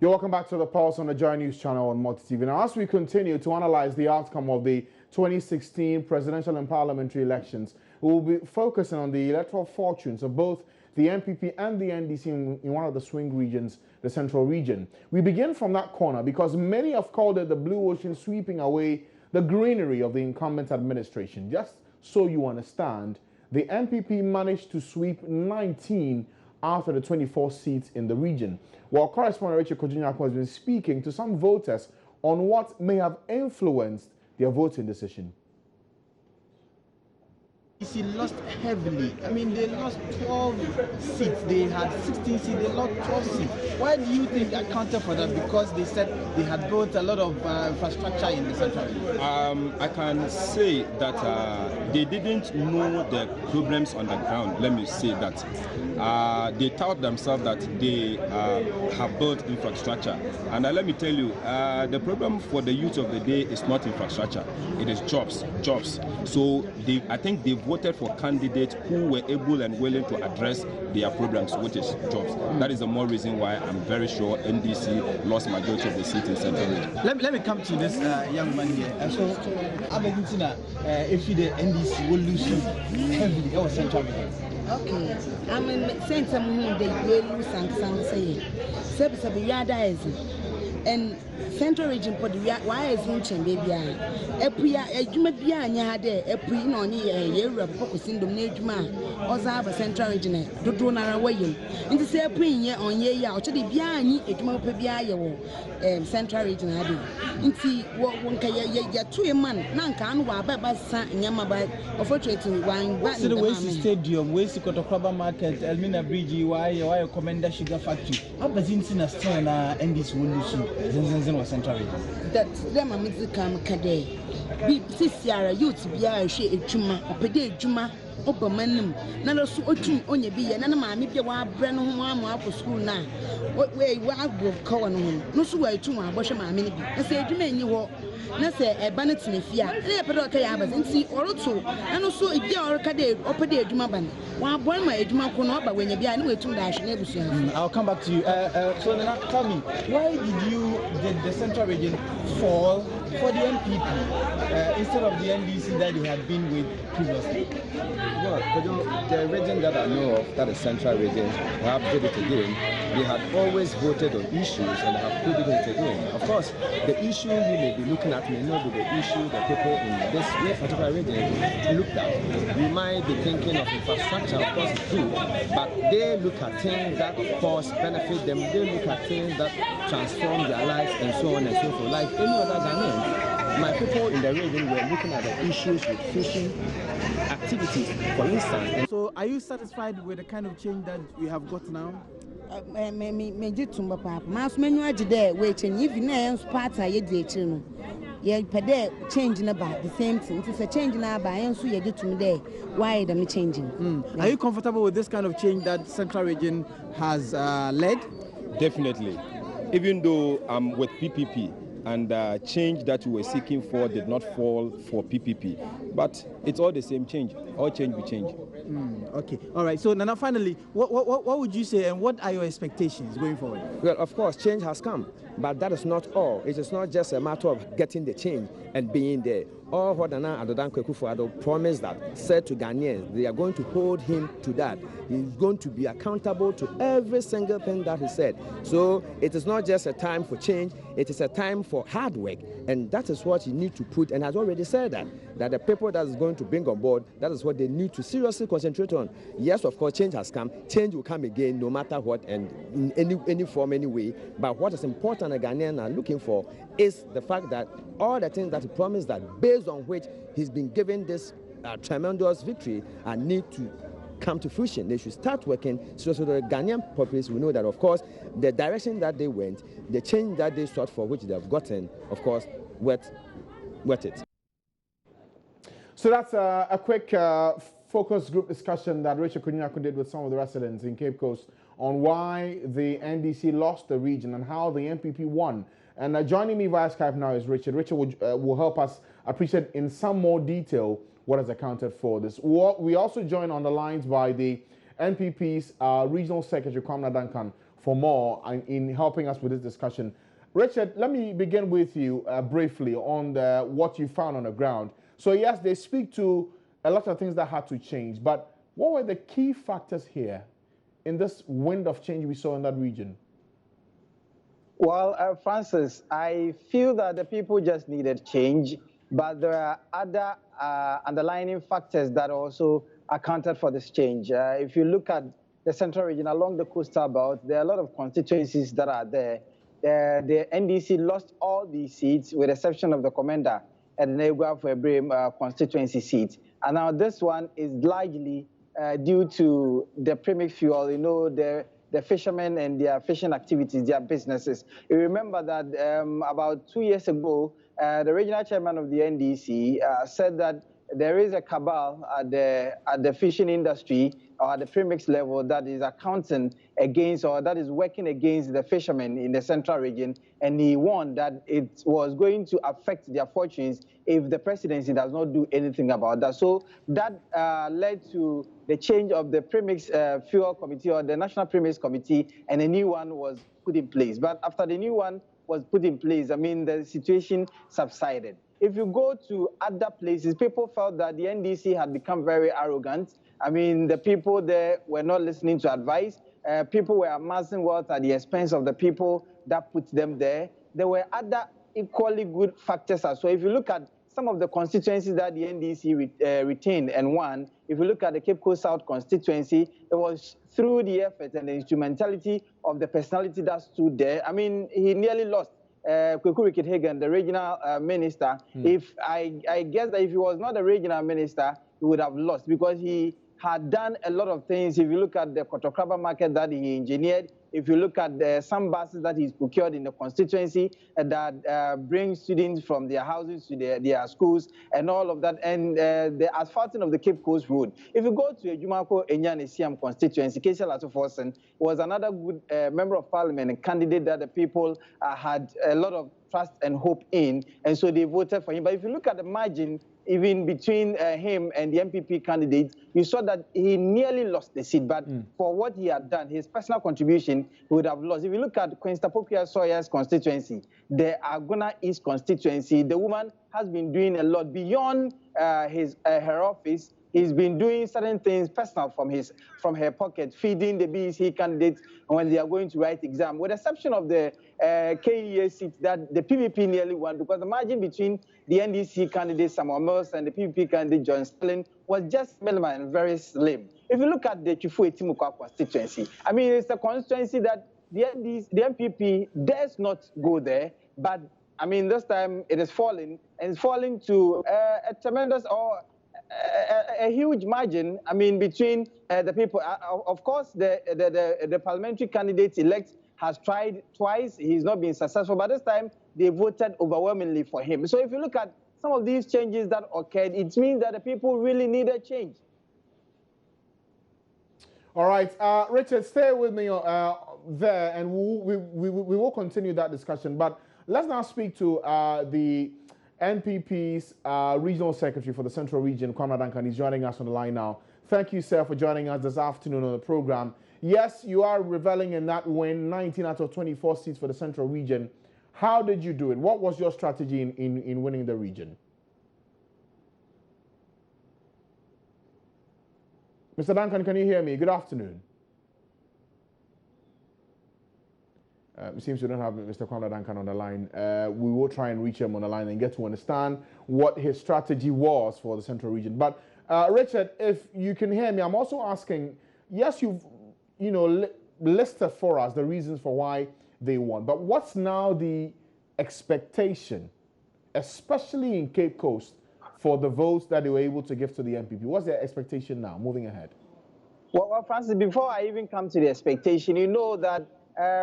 You're welcome back to the Pulse on the Joy News channel on Multi TV. Now, as we continue to analyze the outcome of the 2016 presidential and parliamentary elections, we will be focusing on the electoral fortunes of both the NPP and the NDC in one of the swing regions, the central region. We begin from that corner because many have called it the blue ocean sweeping away the greenery of the incumbent administration. Just so you understand, the NPP managed to sweep 19 out of the 24 seats in the region, while correspondent Richard Kojunyako has been speaking to some voters on what may have influenced their voting decision. He lost heavily. I mean, they lost 12 seats. They had 16 seats. They lost 12 seats. Why do you think that accounted for that? Because they said they had built a lot of infrastructure in the central region. I can say that they didn't know the problems on the ground. Let me say that. They thought themselves that they have built infrastructure. And let me tell you, the problem for the youth of the day is not infrastructure. It is jobs. So I think they voted for candidates who were able and willing to address their problems, which is jobs. That is the more reason why I'm very sure NDC lost majority of the seats in Central Region. Let me come to this young man here. So, if the NDC will lose heavily over Central Region. Okay, I'm in Central Region. They will lose and say, and Central Region for the why is reaching baby. You may be a yard, a pre no year of focusing the Nejma, or have a Central Region, to do another way. In the same pre on ye out to the Biani, it might be Central Region. In see what one can ya 2 months, Nankan, Wabba, San Yamaba, of fortune wine, but the West Stadium, West Kotokaba Market, Elmina Bridge, why a Commander Sugar Factory. I was in Sinastana and this will lose Central Region. That them a come Kade. Be this year, youth be a shade a juma, or pede juma, Obermanum, none so on your be, and mammy be a brand home one for school now. What way I will call on him? No, so I too, I wash my mini. I say, you mean you walk. Nase a bannet in a fear, they are Abas and see or two, and also a year or a cade or pede jumaban. One boy, my jumacono, but when you be anyway too dash, I'll come back to you. So then tell me, why did the Central Region fall for the NPP instead of the NDC that they had been with previously? Well, the region that I know of, that is Central Region, we have did it again. They had always voted on issues and have put it again. Of course, the issue you may be looking at may not be the issue that people in this particular region looked at. You might be thinking of infrastructure, of course it's true, but they look at things that of course benefit them. They look at things that transform their lives and so on and so forth. Like any other Ghanaian, my people in the region were looking at the issues with fishing activities, for instance. So are you satisfied with the kind of change that we have got now? Me did tumba papa. Mas menu there waiting. If you know, part I did you. Yeah, pede changing about the same thing. It's a change now by and so you get to me there. Why am I changing? Are you comfortable with this kind of change that Central Region has led? Definitely. Even though I'm with PPP and change that we were seeking for did not fall for PPP, but it's all the same change. All change will change. Okay. All right. So now, finally, what would you say, and what are your expectations going forward? Well, of course, change has come, but that is not all. It is not just a matter of getting the change and being there. All what Nana Adodan Kwekufuado promised that, said to Ghanaians, they are going to hold him to that. He's going to be accountable to every single thing that he said. So it is not just a time for change, it is a time for hard work. And that is what you need to put, and has already said that the people that is going to bring on board, that is what they need to seriously concentrate on. Yes, of course, change has come. Change will come again no matter what and in any form, any way. But what is important the Ghanaians are looking for is the fact that all the things that he promised, that based on which he's been given this tremendous victory, need to come to fruition. They should start working so the Ghanaian populace will know that, of course, the direction that they went, the change that they sought for, which they have gotten, of course, worth it. So that's a quick focus group discussion that Richard Kojunyako did with some of the residents in Cape Coast on why the NDC lost the region and how the NPP won. And joining me via Skype now is Richard. Richard will help us appreciate in some more detail what has accounted for this. We also joined on the lines by the NPP's Regional Secretary, Kwamna Duncan, for more in helping us with this discussion. Richard, let me begin with you briefly on what you found on the ground. So yes, they speak to a lot of things that had to change, but what were the key factors here in this wind of change we saw in that region? Well, Francis, I feel that the people just needed change, but there are other underlying factors that also accounted for this change. If you look at the central region along the coastal belt, there are a lot of constituencies that are there. The NDC lost all these seats with the exception of the commander at the Negua for a constituency seat. And now this one is largely due to the premix fuel, the fishermen and their fishing activities, their businesses. You remember that about 2 years ago, the regional chairman of the NDC said that there is a cabal at the fishing industry or at the premix level that is accounting against or that is working against the fishermen in the central region, and he warned that it was going to affect their fortunes if the presidency does not do anything about that. So that led to the change of the premix fuel committee or the national premix committee, and a new one was put in place. But after the new one was put in place, I mean, the situation subsided. If you go to other places, people felt that the NDC had become very arrogant. I mean, the people there were not listening to advice. People were amassing wealth at the expense of the people that put them there. There were other equally good factors as well. If you look at some of the constituencies that the NDC retained and won, if you look at the Cape Coast South constituency, it was through the effort and the instrumentality of the personality that stood there. I mean, he nearly lost. Kweku Hagan, the regional minister. If I guess that if he was not a regional minister, he would have lost because he had done a lot of things. If you look at the Kotokraba market that he engineered, if you look at some buses that he's procured in the constituency that bring students from their houses to their schools and all of that, and the asphalting of the Cape Coast Road. If you go to Ejumako Enyane Siam constituency, Keisha Latoforsen was another good member of parliament and candidate that the people had a lot of trust and hope in, and so they voted for him. But if you look at the margin, even between him and the NPP candidate, you saw that he nearly lost the seat. But for what he had done, his personal contribution, he would have lost. If you look at Queen Stapokia Sawyer's constituency, the Agona East constituency, the woman has been doing a lot beyond her office. He's been doing certain things personal from her pocket, feeding the BEC candidates when they are going to write exam, with the exception of the KEA seat that the PPP nearly won, because the margin between the NDC candidate Samuel Mills and the PPP candidate John Sterling was just minimal and very slim. If you look at the Chifu Etimukwa constituency, I mean, it's a constituency that the NPP dares not go there, but I mean, this time it is falling, and it's falling to a tremendous or a huge margin. I mean, between the people. Of course, the parliamentary candidate elect has tried twice. He's not been successful, but this time they voted overwhelmingly for him. So if you look at some of these changes that occurred, it means that the people really need a change. All right, Richard, stay with me there, and we will continue that discussion. But let's now speak to the NPP's regional secretary for the Central Region, Kwamra Duncan. He's joining us on the line now. Thank you, sir, for joining us this afternoon on the program. Yes, you are reveling in that win, 19 out of 24 seats for the Central Region. How did you do it? What was your strategy in winning the region? Mr. Duncan, can you hear me? Good afternoon. It seems we don't have Mr. Kwamra Duncan on the line. We will try and reach him on the line and get to understand what his strategy was for the Central Region. But Richard, if you can hear me, I'm also asking, yes, you've listed for us the reasons for why they won. But what's now the expectation, especially in Cape Coast, for the votes that they were able to give to the NPP? What's their expectation now, moving ahead? Well, Francis, before I even come to the expectation, you know that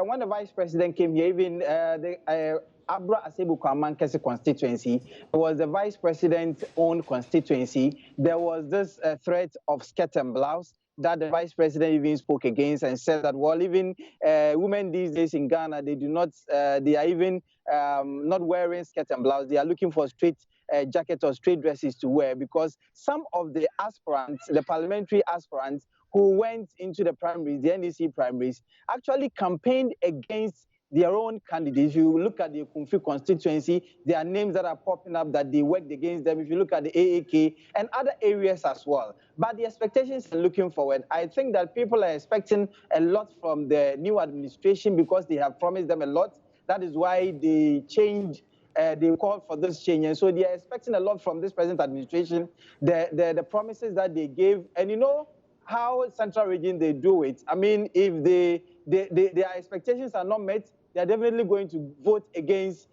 when the vice president came here, even the Abra Asebu Kwamankese constituency, it was the vice president's own constituency. There was this threat of skirt and blouse that the vice president even spoke against and said that, well, even women these days in Ghana, they do not, they are even not wearing skirt and blouse. They are looking for straight jackets or straight dresses to wear, because some of the aspirants, the parliamentary aspirants, who went into the primaries, the NDC primaries, actually campaigned against their own candidates. If you look at the Kumfi constituency, there are names that are popping up that they worked against them. If you look at the AAK and other areas as well. But the expectations are looking forward. I think that people are expecting a lot from the new administration because they have promised them a lot. That is why they changed. They called for this change, and so they are expecting a lot from this present administration. The promises that they gave, and you know how Central Region they do it. I mean, if their expectations are not met, they are definitely going to vote against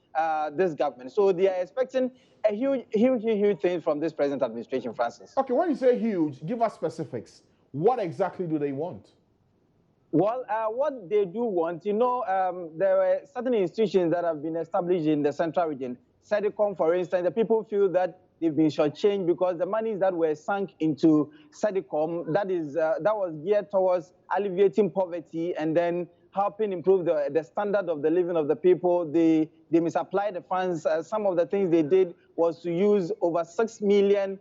this government. So they are expecting a huge thing from this present administration, Francis. Okay, when you say huge, give us specifics. What exactly do they want? Well, what they do want, you know, there were certain institutions that have been established in the Central Region. SEDICOM, for instance, the people feel that they've been shortchanged because the monies that were sunk into SEDICOM, that was geared towards alleviating poverty and then helping improve the standard of the living of the people. They misapplied the funds. Some of the things they did was to use over 6 billion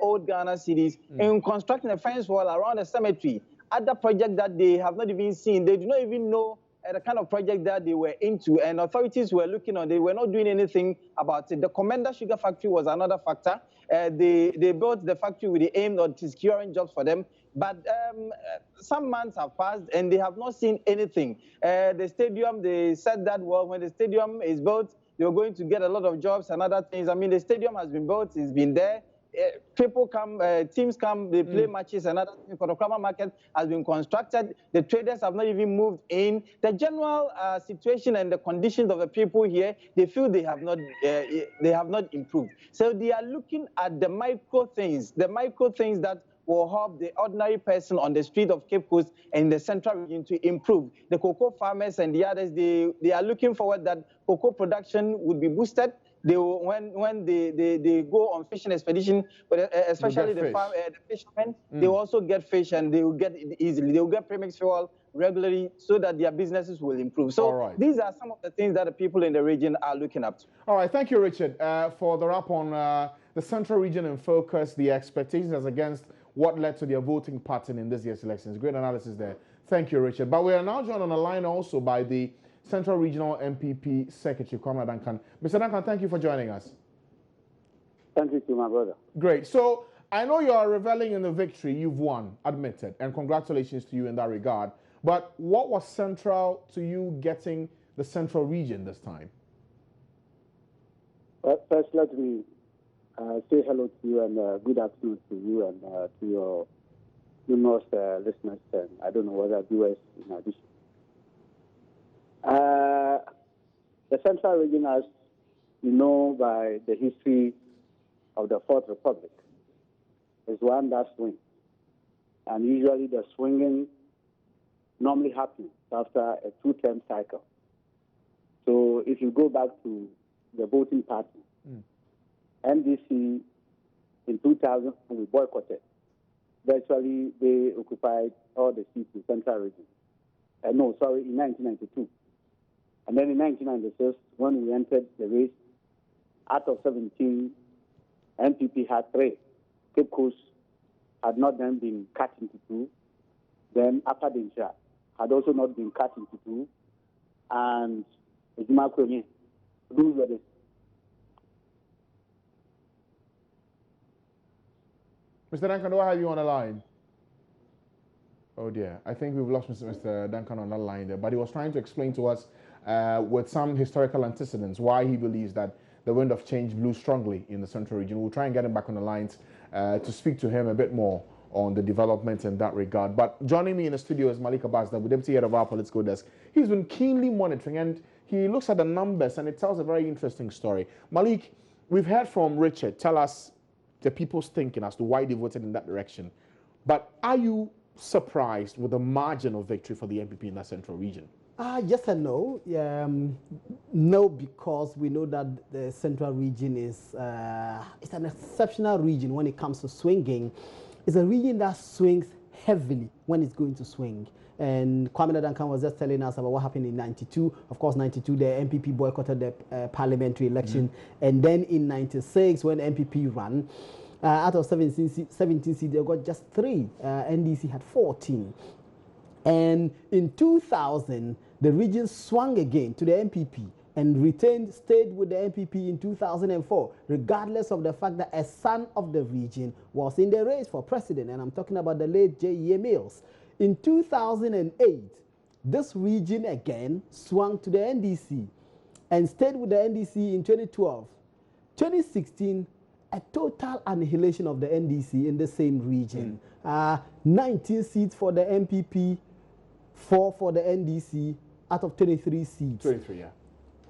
old Ghana cedis in constructing a fence wall around a cemetery. Other project that they have not even seen, they do not even know the kind of project that they were into, and authorities were looking on, they were not doing anything about it. The Commander Sugar Factory was another factor. They built the factory with the aim of securing jobs for them, but some months have passed and they have not seen anything. The stadium, they said that, well, when the stadium is built, they're going to get a lot of jobs and other things. I mean, the stadium has been built, it's been there. People come, teams come, they play matches, and other things. Kotokrama market has been constructed. The traders have not even moved in. The general situation and the conditions of the people here, they feel they have not improved. So they are looking at the micro things that will help the ordinary person on the street of Cape Coast and the Central Region to improve. The cocoa farmers and the others, they are looking forward that cocoa production would be boosted. They will, when they go on fishing expedition, but especially the fishermen, they will also get fish and they will get it easily. They will get premix fuel regularly so that their businesses will improve. So these are some of the things that the people in the region are looking up to. All right, thank you, Richard, for the wrap on the Central Region in focus, the expectations as against what led to their voting pattern in this year's elections. Great analysis there. Thank you, Richard. But we are now joined on the line also by the Central Regional NPP Secretary, Kwame Duncan. Mr. Duncan, thank you for joining us. Thank you to my brother. Great. So I know you are reveling in the victory you've won, admitted, and congratulations to you in that regard. But what was central to you getting the Central Region this time? Well, first, let me say hello to you and good afternoon to you and to your numerous listeners, and I don't know whether viewers in addition. The Central Region, as you know by the history of the Fourth Republic, is one that swings. And usually the swinging normally happens after a two-term cycle. So if you go back to the voting pattern, NDC in 2000, we boycotted. Virtually, they occupied all the seats in Central Region. In 1992. And then in 1996, when we entered the race, out of 17, NPP had 3. Cape Coast had not then been cut into 2. Then Upper Dinsha had also not been cut into 2. And Ejima Kwenye, those were the Mr. Duncan, do I have you on the line? Oh dear, I think we've lost Mr. Duncan on the line there, but he was trying to explain to us with some historical antecedents why he believes that the wind of change blew strongly in the Central Region. We'll try and get him back on the lines to speak to him a bit more on the developments in that regard. But joining me in the studio is Malik Abbas, the deputy head of our political desk. He's been keenly monitoring and he looks at the numbers and it tells a very interesting story. Malik, we've heard from Richard. Tell us the people's thinking as to why they voted in that direction. But are you surprised with the margin of victory for the NPP in that Central Region? Yes and no. No, because we know that the Central Region is it's an exceptional region when it comes to swinging. It's a region that swings heavily when it's going to swing. And Kwame Duncan was just telling us about what happened in 92. Of course, 92, the NPP boycotted the parliamentary election. And then in 96, when the NPP ran, Out of 17 seats, they got just 3. NDC had 14. And in 2000, the region swung again to the NPP and stayed with the NPP in 2004, regardless of the fact that a son of the region was in the race for president. And I'm talking about the late J.E.A. Mills. In 2008, this region again swung to the NDC and stayed with the NDC in 2012. 2016, a total annihilation of the NDC in the same region. 19 seats for the NPP, 4 for the NDC out of 23 seats. 23, yeah.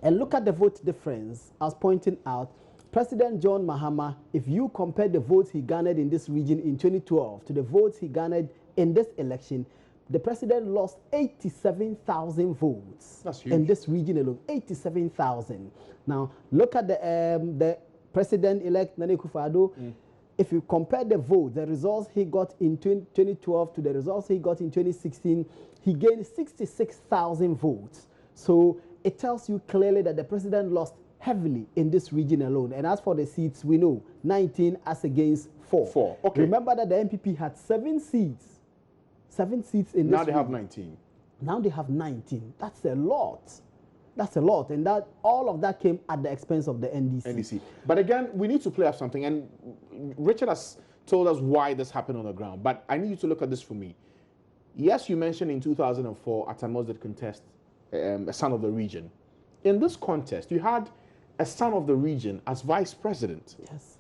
And look at the vote difference. I was pointing out, President John Mahama, if you compare the votes he garnered in this region in 2012 to the votes he garnered in this election, the president lost 87,000 votes. That's huge. In this region alone, 87,000. Now, look at the president-elect Nana Akufo-Addo. If you compare the vote, the results he got in 2012 to the results he got in 2016, he gained 66,000 votes. So it tells you clearly that the president lost heavily in this region alone. And as for the seats, we know 19 as against 4. 4, okay. Remember that the NPP had 7 seats. 7 seats in this Now they region. have 19. Now they have 19. That's a lot. That's a lot. And that all of that came at the expense of the NDC. But again, we need to play up something. And Richard has told us why this happened on the ground. But I need you to look at this for me. Yes, you mentioned in 2004, Atamos did contest a son of the region. In this contest, you had a son of the region as vice president. Yes.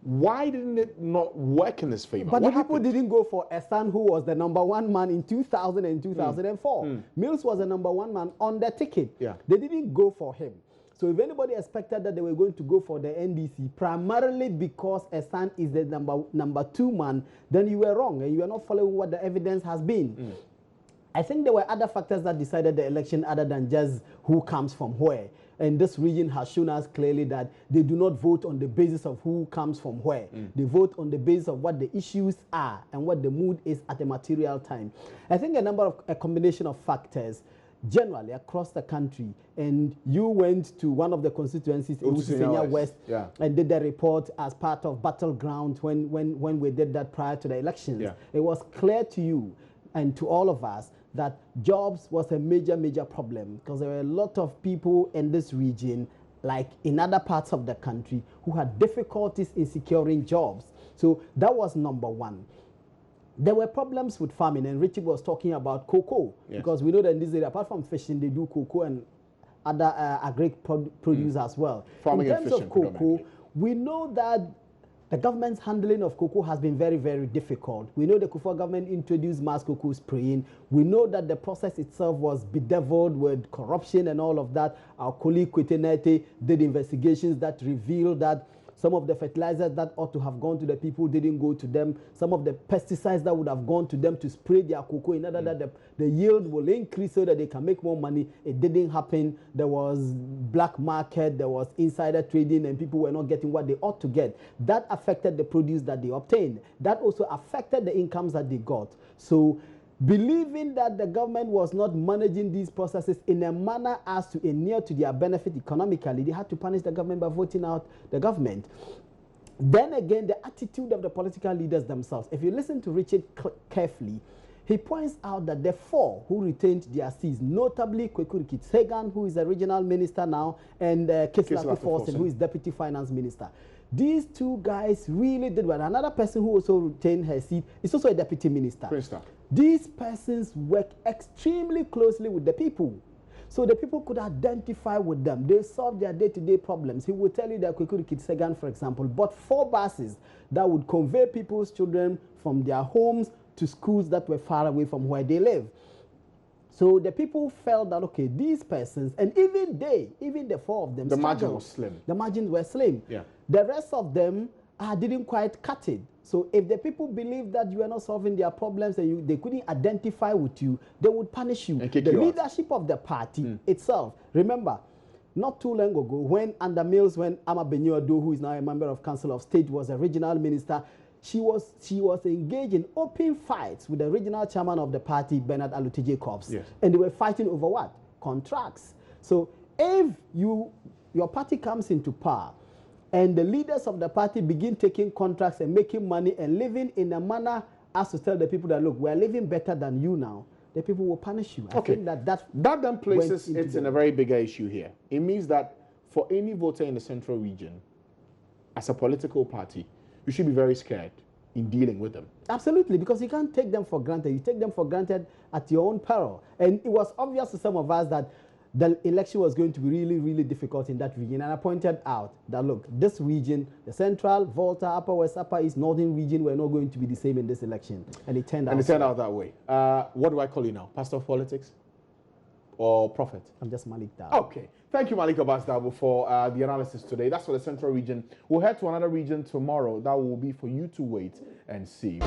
Why didn't it not work in his favor? But the people didn't go for a son who was the #1 man in 2000 and 2004. Mills was the #1 man on the ticket. Yeah. They didn't go for him. So if anybody expected that they were going to go for the NDC, primarily because a son is the number 2 man, then you were wrong and you are not following what the evidence has been. I think there were other factors that decided the election other than just who comes from where. And this region has shown us clearly that they do not vote on the basis of who comes from where. They vote on the basis of what the issues are and what the mood is at a material time. I think a combination of factors generally across the country. And you went to one of the constituencies, Otusenya West, and did the report as part of Battleground when we did that prior to the elections. It was clear to you and to all of us that jobs was a major problem because there were a lot of people in this region, like in other parts of the country, who had difficulties in securing jobs. So that was _1. There were problems with farming, and Richard was talking about cocoa, because we know that in this area, apart from fishing, they do cocoa and other agri-produce as well. Farming in terms and fishing, of cocoa, we know that the government's handling of cocoa has been very difficult. We know the Kufuor government introduced mass cocoa spraying. We know that the process itself was bedeviled with corruption and all of that. Our colleague Kwete Nete did investigations that revealed that some of the fertilizers that ought to have gone to the people didn't go to them. Some of the pesticides that would have gone to them to spray their cocoa in order that the yield will increase so that they can make more money. It didn't happen. There was black market, there was insider trading, and people were not getting what they ought to get. That affected the produce that they obtained. That also affected the incomes that they got. So believing that the government was not managing these processes in a manner as to inure to their benefit economically, they had to punish the government by voting out the government. Then again, the attitude of the political leaders themselves. If you listen to Richard carefully, he points out that the 4 who retained their seats, notably Kweku Rikitshagan, who is a regional minister now, and Kisla Forsen, who is deputy finance minister. These 2 guys really did well. Another person who also retained her seat is also a deputy minister. These persons work extremely closely with the people. So the people could identify with them. They solve their day-to-day problems. He will tell you that Kweku Rikitshagan, for example, bought 4 buses that would convey people's children from their homes to schools that were far away from where they live. So the people felt that, okay, these persons, and even the 4 of them, the margin was slim. The margins were slim. The rest of them didn't quite cut it. So if the people believe that you are not solving their problems and they couldn't identify with you, they would punish you. The leadership of the party itself, remember, not too long ago, when under Mills, when Ama Benyo-Ado, who is now a member of Council of State, was a regional minister, she was engaged in open fights with the regional chairman of the party, Bernard Alute Jacobs. And they were fighting over what? Contracts. So if your party comes into power and the leaders of the party begin taking contracts and making money and living in a manner as to tell the people that, look, we are living better than you now, the people will punish you. I think that then places it in a very bigger issue here. It means that for any voter in the central region, as a political party, you should be very scared in dealing with them. Absolutely, because you can't take them for granted. You take them for granted at your own peril. And it was obvious to some of us that the election was going to be really, really difficult in that region. And I pointed out that, look, this region, the Central, Volta, Upper West, Upper East, Northern region, were not going to be the same in this election. And it turned out. And it turned out that way. What do I call you now? Pastor of politics? Or prophet? I'm just Malik Dabo. Okay. Thank you, Malik Abbas Dabo, for the analysis today. That's for the Central region. We'll head to another region tomorrow. That will be for you to wait and see.